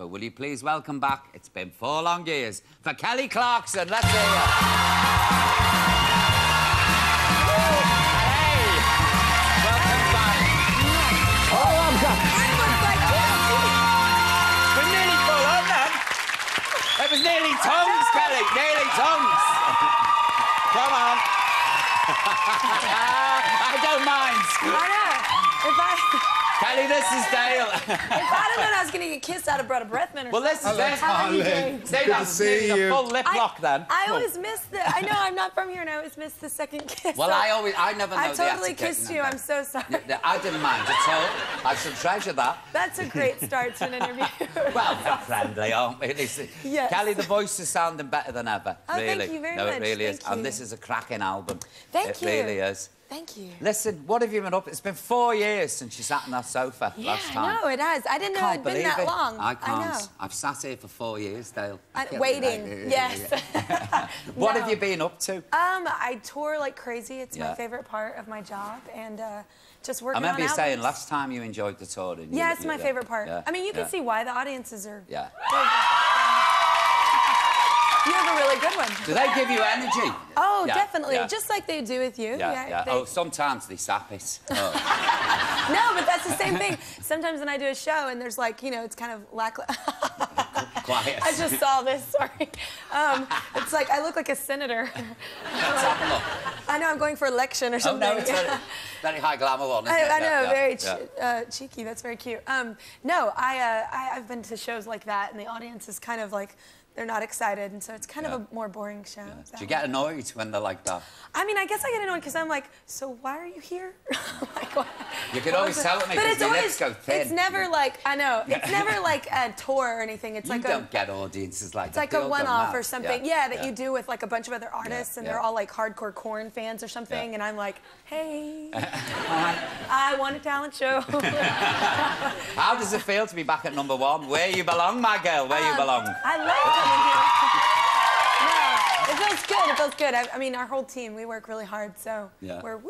But will you please welcome back, it's been 4 long years, for Kelly Clarkson. Let's hear you. Hey! Welcome back. Oh, I'm back. We're nearly full on then. It was nearly tongues, Kelly. Nearly tongues. Come on. I don't mind. I know. Kelly, this is Dale. If I'd have known I was going to get kissed, I'd have brought a breath minute. Well, this is it. How are you doing? Say that. See you. A full lip lock then. I always miss the... I know I'm not from here, and I always miss the second kiss. Well, I never know I the totally etiquette, kissed you. I'm so sorry. I didn't mind at all. I should treasure that. That's a great start to an interview. Well, they're friendly, aren't we? Yes. Kelly, the voice is sounding better than ever. Oh, really. thank you very no, much. it really is. Thank you. And this is a cracking album. Thank you. It really is. Thank you. Listen, what have you been up to? It's been 4 years since you sat on that sofa last time. Yeah, no, it has. I didn't know it'd been that long. I can't. I know. I've sat here for 4 years, Dale. Waiting, yes. What have you been up to? I tour like crazy. It's my favorite part of my job, and just working on I remember you albums. saying last time you enjoyed the touring. Yeah, it's my favorite part. Yeah, I mean, you can see why the audiences are... Yeah. You have a really good one. Do they give you energy? Oh, definitely. Just like they do with you. Yeah. Oh, sometimes they sap it. Oh. No, but that's the same thing. Sometimes when I do a show and there's like, you know, it's kind of Quiet. I just saw this, sorry. It's like, I look like a senator. I know, I'm going for election or something. Oh, no, it's very high glamour one, isn't it? I know, very cheeky. That's very cute. No, I've been to shows like that, and the audience is kind of like, they're not excited, and so it's kind of a more boring show. Yeah. Do you get annoyed when they're like that? I mean, I guess I get annoyed because I'm like, so why are you here? Like, you can always tell me because your lips go thin. It's never like, I know, it's never like a tour or anything. It's like you don't get audiences like that. It's like a one-off or something. Yeah, that you do with like a bunch of other artists, and they're all like hardcore Korn fans or something, and I'm like, hey, I want a talent show. How does it feel to be back at #1? Where you belong, my girl, where you belong. I love coming here. No, it feels good, it feels good. I mean, our whole team, we work really hard, so we're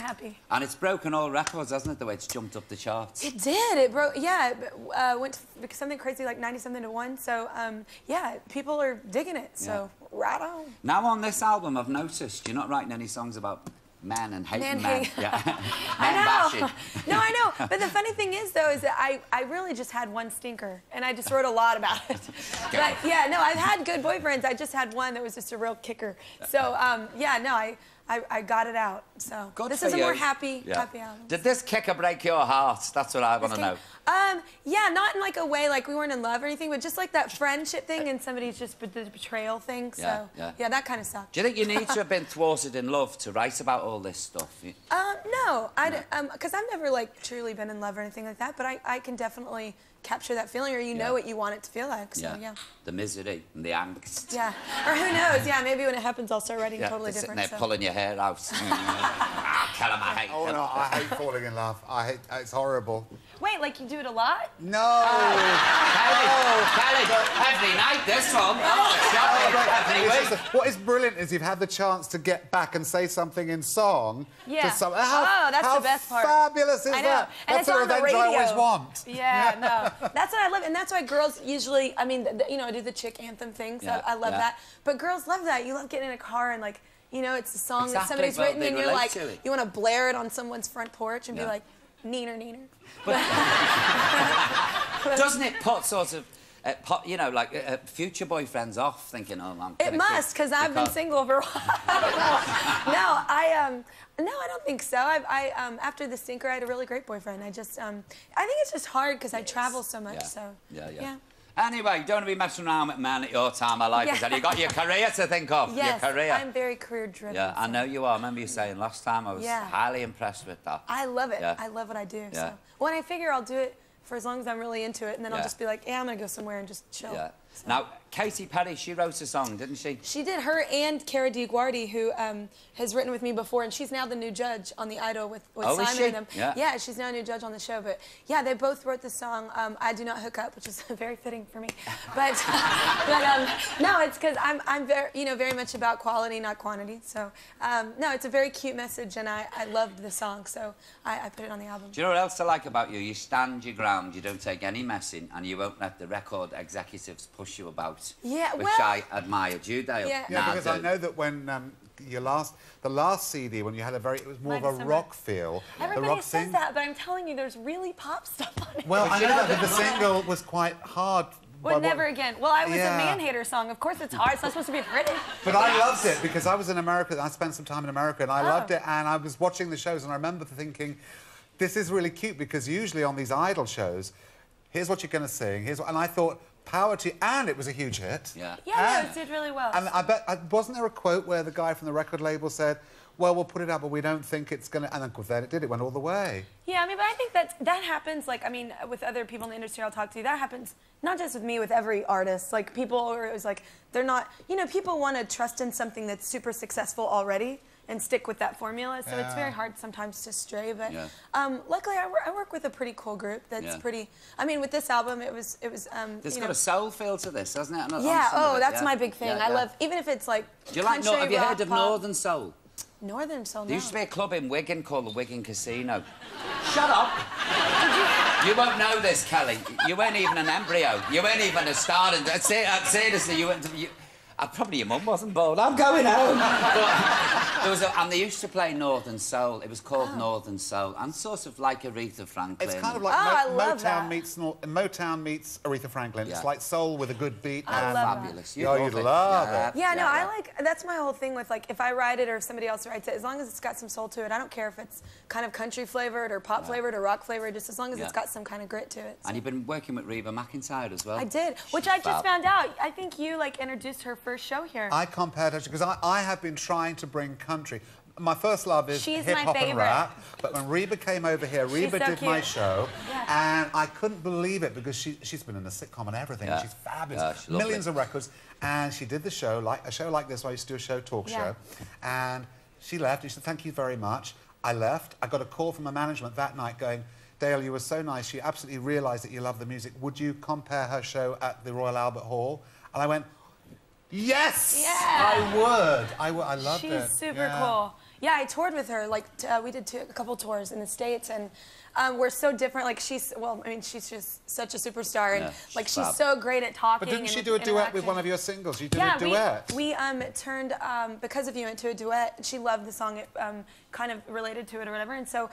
happy. And it's broken all records, hasn't it, the way it's jumped up the charts? It did, it broke, it went to something crazy like 90-something to 1, so, yeah, people are digging it, so right on. Now on this album, I've noticed you're not writing any songs about men and hating men. Yeah. I know. Bashing. No, I know. But the funny thing is, though, is that I really just had one stinker, and I just wrote a lot about it. But yeah, no, I've had good boyfriends. I just had one that was just a real kicker. So yeah, no, I got it out. So this is a more happy album. Did this kicker break your heart? That's what I want to know. Yeah, not in like a way like we weren't in love or anything, but just like that friendship thing and somebody's just the betrayal thing. So yeah, that kind of sucked. Do you think you need to have been thwarted in love to write about all this stuff? No, because I've never like truly been in love or anything like that. But I can definitely capture that feeling, or you know what you want it to feel like. So yeah. The misery and the angst. Yeah. Or who knows? Yeah, maybe when it happens, I'll start writing totally different. Sitting there pulling your hair out. Tell him I hate Oh no, I hate falling in love. It's horrible. Wait, like you do it a lot? No. Kelly, every night this one. What is brilliant is you've had the chance to get back and say something in song. Yeah. To some, that's the best part. How fabulous is that? And that's the revenge I always want. Yeah, no. That's what I love. And that's why girls usually, I mean, you know, I do the chick anthem thing, so I love that. But girls love that. You love getting in a car and, like, you know, it's a song that somebody's written, and you're like, you want to blare it on someone's front porch and be like, neener, neener. Doesn't it put sort of, you know, like future boyfriends off thinking, oh, I'm It must, because I've been single for a while. No, I don't think so. After the stinker, I had a really great boyfriend. I think it's just hard because I travel so much, so. Yeah. Anyway, you don't want to be messing around with men at your time of life. You've got your career to think of. Yes, your career. I'm very career-driven. Yeah, I know you are. I remember you saying last time I was highly impressed with that. I love it. I love what I do. So when I figure I'll do it for as long as I'm really into it, and then I'll just be like, I'm going to go somewhere and just chill. So. Now, Katy Perry, she wrote a song, didn't she? She did. Her and Cara DiGuardi, who has written with me before, and she's now the new judge on The Idol with Simon and them. Yeah, she's now a new judge on the show. But yeah, they both wrote the song "I Do Not Hook Up," which is very fitting for me. But no, it's because I'm very much about quality, not quantity. So no, it's a very cute message, and I loved the song, so I put it on the album. Do you know what else I like about you? You stand your ground. ground, you don't take any messing, and you won't let the record executives push you about. Yeah, which I admired you, Dale. Yeah, because I know that when the last CD, when you had it was more of a rock feel. Everybody says that, but I'm telling you, there's really pop stuff on it. Well, I know that, but the single was quite hard. Well, Never Again. Well, I was a man-hater song. Of course it's hard. It's not supposed to be pretty. But I loved it because I was in America. I spent some time in America, and I loved it. And I was watching the shows, and I remember thinking, this is really cute, because usually on these Idol shows, here's what you're going to sing. And I thought, power to you. And it was a huge hit. Yeah, no, it did really well. And I bet, wasn't there a quote where the guy from the record label said, well, we'll put it out, but we don't think it's going to... And then it did. It went all the way. Yeah, I mean, but I think that happens, like, I mean, with other people in the industry I'll talk to, that happens not just with me, with every artist. Like, people are always like, they're not... You know, people want to trust in something that's super successful already and stick with that formula, so it's very hard sometimes to stray, but luckily I work with a pretty cool group that's pretty... I mean, with this album, it was There's got a soul feel to this, hasn't it? That's my big thing. I love... Even if it's, like, do you like... Have you heard of Northern Soul? Northern Soul, There used to be a club in Wigan called the Wigan Casino. Shut up! You won't know this, Kelly. You weren't even an embryo. You weren't even a start. Seriously, you went to... probably your mum wasn't bored. I'm going home. But there was and they used to play Northern Soul. It was called Northern Soul, and sort of like Aretha Franklin. It's kind of like Motown meets Aretha Franklin. It's like soul with a good beat. I love fabulous. You'd love it. Yeah, no, I like... That's my whole thing with, like, if I write it or if somebody else writes it, as long as it's got some soul to it, I don't care if it's kind of country flavored or pop flavored or rock flavored, just as long as it's got some kind of grit to it. So. And you've been working with Reba McEntire as well. I did, which I just found out. I think you, like, introduced her first show here. I compared her, because I have been trying to bring country. My first love is hip-hop and rap, but when Reba came over here, Reba did my show, and I couldn't believe it, because she's been in a sitcom and everything, and she's fabulous. Millions of records, and she did the show, like a show like this, where I used to do a talk show, and she left, and she said, thank you very much. I left. I got a call from her management that night going, Dale, you were so nice, she absolutely realised that you love the music. Would you compare her show at the Royal Albert Hall? And I went, yes! Yeah. I would. I loved it. She's super cool. Yeah, I toured with her. Like, we did a couple tours in the States, and we're so different. Like, she's just such a superstar, and like, she's so great at talking. But didn't she do a duet with one of your singles? You did a duet. We turned Because of You into a duet. She loved the song. It kind of related to it or whatever, and so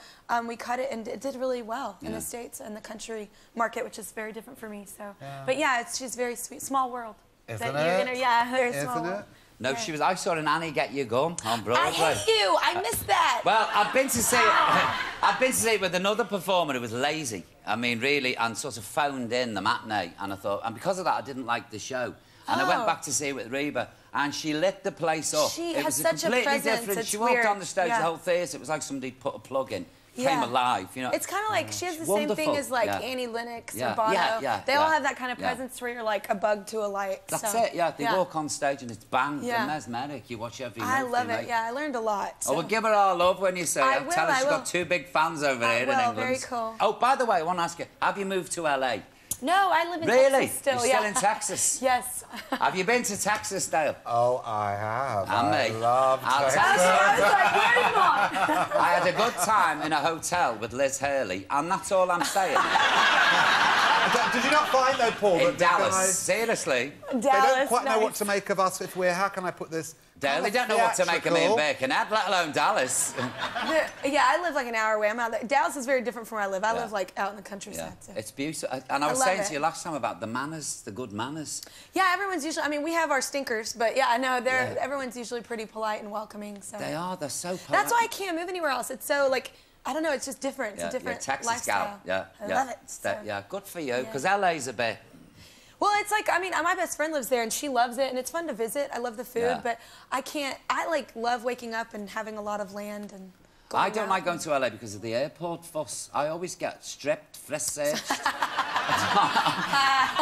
we cut it, and it did really well in the States and the country market, which is very different for me. So, but yeah, she's very sweet. Small world. Isn't it? Yeah, very small world. No, she was... I saw an Annie Get You Gone on Broadway. I hate you! I missed that! Well, I've been to see it... I've been to see it with another performer who was lazy. I mean, really, and sort of phoned in the matinee, and I thought... And because of that, I didn't like the show. And I went back to see it with Reba, and she lit the place up. She has such a presence, She walked on the stage, the whole theatre, it was like somebody put a plug in. Came alive, you know. It's kind of like she has the same thing as like Annie Lennox or Bono. They all have that kind of presence where you're like a bug to a light. That's it. Yeah, they walk on stage and it's bang, they're mesmeric. You watch every move. I love it. Yeah, I learned a lot. So. Oh, well, give her our love when you say it. Tell her she's got 2 big fans over here in England. Very cool. Oh, by the way, I want to ask you: have you moved to LA? No, I live in Texas still. You're still in Texas? Yes. Have you been to Texas, Dale? Oh, I have. I love Texas. I had a good time in a hotel with Liz Hurley, and that's all I'm saying. Did you not find, though, Paul, in Dallas, seriously? Dallas, they don't quite know what to make of us if we're... How can I put this? Dale, they don't know what to make of me in Birkenhead, let alone Dallas. Yeah, I live like an hour away. I'm out there. Dallas is very different from where I live. I live like out in the countryside. So. It's beautiful. And I was saying to you last time about the manners, the good manners. Yeah, everyone's usually... I mean, we have our stinkers, but yeah, I know everyone's usually pretty polite and welcoming. So. They are. They're so polite. That's why I can't move anywhere else. It's so, like... I don't know, it's just different. It's a different Texas lifestyle. Gal. I love it. So. Yeah, good for you, because LA's a bit... Well, it's like, I mean, my best friend lives there, and she loves it, and it's fun to visit. I love the food, but I can't... I, like, love waking up and having a lot of land and... I don't like going to LA because of the airport fuss. I always get stripped, frisk searched.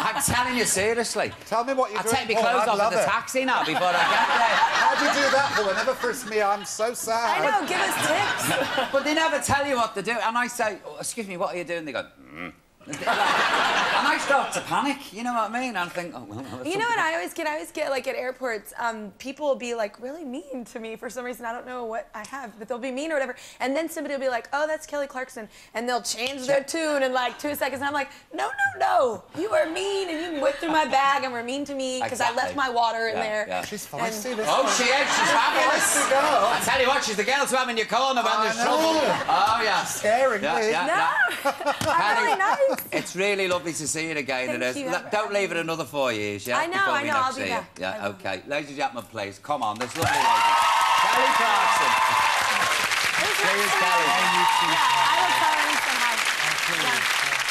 I'm telling you, seriously. Tell me what you're doing, I take my clothes off at the taxi now before I get there. How do you do that, Paul? They never frisk me. I'm so sad. I know, give us tips. But they never tell you what to do. And I say, oh, excuse me, what are you doing? They go, And I start to panic, you know what I mean? I think, oh, well... You know what I always get? I always get, like, at airports, people will be, like, really mean to me for some reason. I don't know what I have, but they'll be mean or whatever. And then somebody will be like, oh, that's Kelly Clarkson. And they'll change their tune in, like, 2 seconds. And I'm like, no, no, no. You are mean, and you went through my bag and were mean to me because I left my water in there. Yeah. She's feisty. Oh, she is. She's fabulous. I tell you what, she's the girl to have in your corner when there's trouble. Oh, yeah. Scaring me. No. I'm really nice. It's really lovely to see you again. Thank you. Don't leave it another 4 years, yeah? I know, I'll be back. Yeah, OK. Ladies and gentlemen, please, come on, this lovely lady. Kelly Clarkson. Cheers, Kelly. Yeah, I will tell her and say hi.